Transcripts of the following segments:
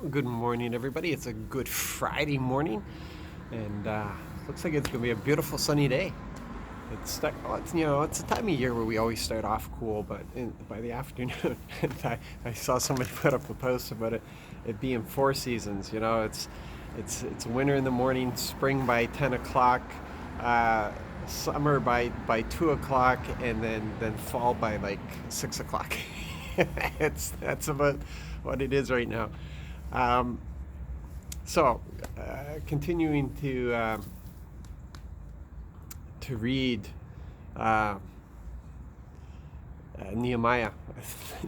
Good morning, everybody. It's a good Friday morning, and looks like it's going to be a beautiful sunny day. It's a time of year where we always start off cool, but by the afternoon, I saw somebody put up a post about it being four seasons. It's winter in the morning, spring by 10 o'clock, uh, summer by 2 o'clock, and then fall by like 6 o'clock. That's about what it is right now. Um, Continuing to read uh, Nehemiah.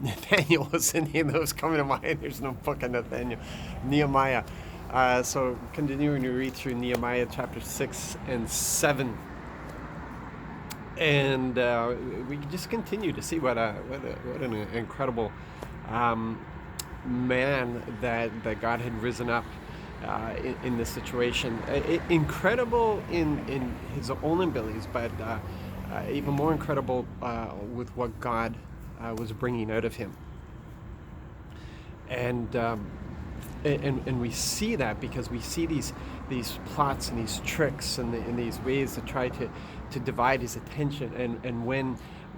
Nathaniel was the name that was coming to mind. There's no book on Nathaniel. Nehemiah. Continuing to read through Nehemiah chapter 6 and 7. And we just continue to see what an incredible um, man that God had risen up in this situation. Incredible in his own abilities, but even more incredible with what God was bringing out of him. And and we see that because we see these plots and these tricks and these ways to try to divide his attention. And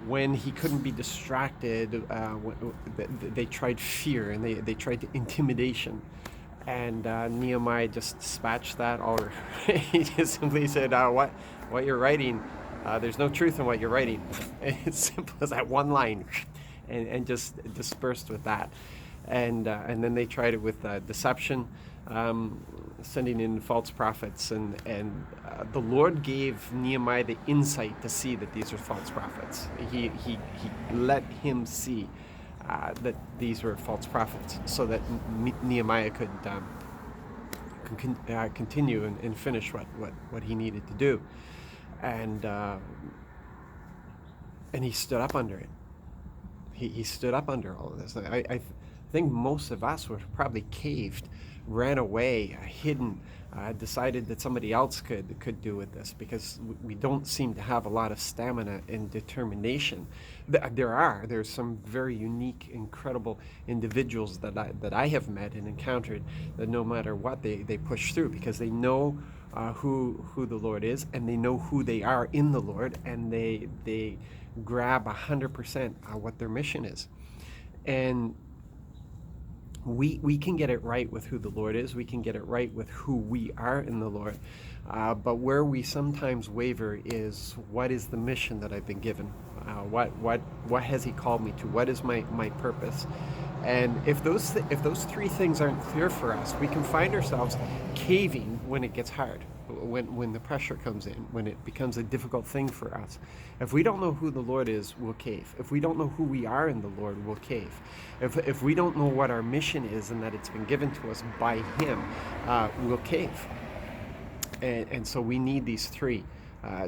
when he couldn't be distracted, they tried fear, and they tried intimidation. And Nehemiah just dispatched that. Or he just simply said, what you're writing, there's no truth in what you're writing. It's simple as that one line, and just dispersed with that. And then they tried it with deception, sending in false prophets, and the Lord gave Nehemiah the insight to see that these are false prophets. He let him see that these were false prophets, so that Nehemiah could continue and finish what he needed to do, and and he stood up under it. He stood up under all of this. I think most of us were probably caved, ran away, hidden, decided that somebody else could do with this, because we don't seem to have a lot of stamina and determination. There's some very unique, incredible individuals that I have met and encountered, that no matter what, they push through, because they know who the Lord is, and they know who they are in the Lord, and they grab 100% what their mission is. And we can get it right with who the Lord is. We can get it right with who we are in the Lord. But where we sometimes waver is, what is the mission that I've been given? What has He called me to? What is my purpose? And if those three things aren't clear for us, we can find ourselves caving when it gets hard, when the pressure comes in, when it becomes a difficult thing for us. If we don't know who the Lord is, we'll cave. If we don't know who we are in the Lord, we'll cave. If we don't know what our mission is, and that it's been given to us by Him, we'll cave. And so we need these three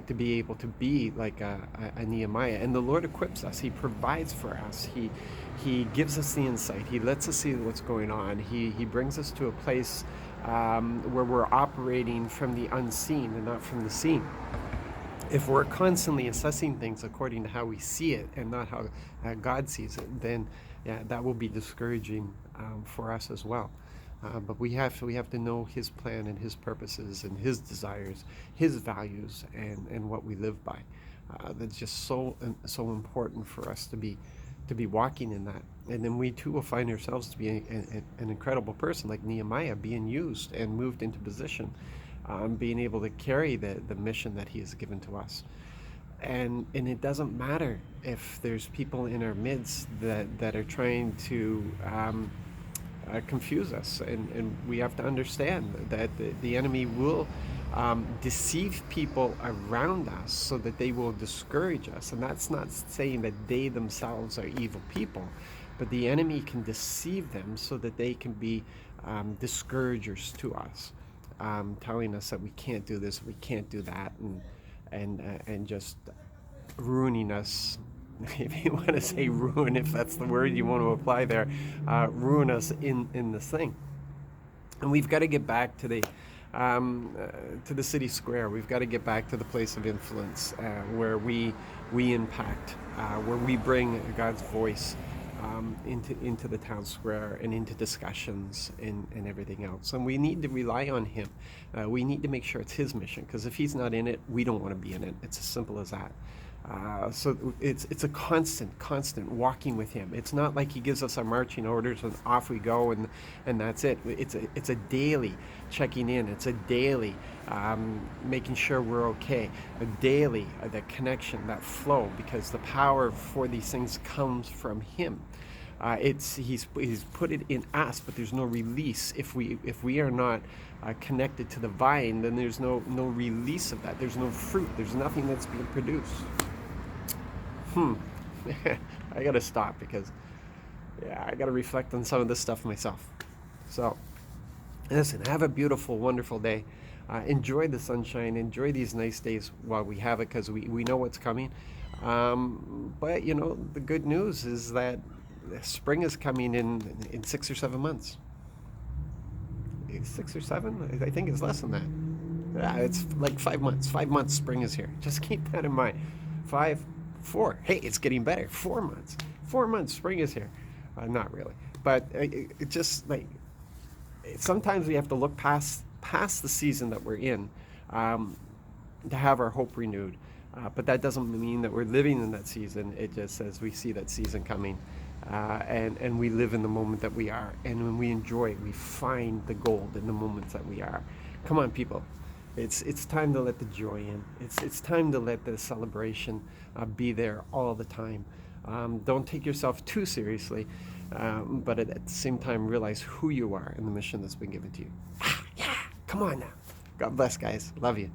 to be able to be like a Nehemiah. And the Lord equips us. He provides for us. He gives us the insight. He lets us see what's going on. He brings us to a place where we're operating from the unseen and not from the seen. If we're constantly assessing things according to how we see it and not how God sees it, then that will be discouraging for us as well. But we have to know His plan and His purposes and His desires, His values, and what we live by. That's just so important for us to be walking in that. And then we too will find ourselves to be an incredible person like Nehemiah, being used and moved into position, being able to carry the mission that He has given to us. And it doesn't matter if there's people in our midst that are trying to confuse us, and we have to understand that the enemy will deceive people around us so that they will discourage us. And that's not saying that they themselves are evil people, but the enemy can deceive them so that they can be discouragers to us, telling us that we can't do this, we can't do that, and just ruining us. If you want to say ruin, if that's the word you want to apply there, ruin us in this thing. And we've got to get back to the city square. We've got to get back to the place of influence, where we impact, where we bring God's voice into the town square and into discussions and everything else. And we need to rely on him. We need to make sure it's his mission, because if he's not in it, we don't want to be in it. It's as simple as that. So it's a constant walking with him. It's not like he gives us our marching orders and off we go and that's it. It's a daily checking in. It's a daily making sure we're okay. A daily that connection, that flow, because the power for these things comes from him. He's put it in us, but there's no release if we are not connected to the vine. Then there's no release of that. There's no fruit. There's nothing that's being produced. I gotta stop, because I gotta reflect on some of this stuff myself. So listen, have a beautiful, wonderful day. Enjoy the sunshine. Enjoy these nice days while we have it, because we know what's coming. But the good news is that spring is coming in 6 or 7 months. 6 or 7? I think it's less than that. Yeah, it's like 5 months. 5 months, spring is here. Just keep that in mind. 5, 4. Hey, it's getting better. 4 months. 4 months, spring is here. Not really, but it just like sometimes we have to look past the season that we're in to have our hope renewed. But that doesn't mean that we're living in that season. It just says we see that season coming, and we live in the moment that we are. And when we enjoy it, we find the gold in the moments that we are. Come on, people. It's time to let the joy in. It's time to let the celebration be there all the time. Don't take yourself too seriously, but at the same time realize who you are and the mission that's been given to you. Yeah, come on now. God bless, guys. Love you.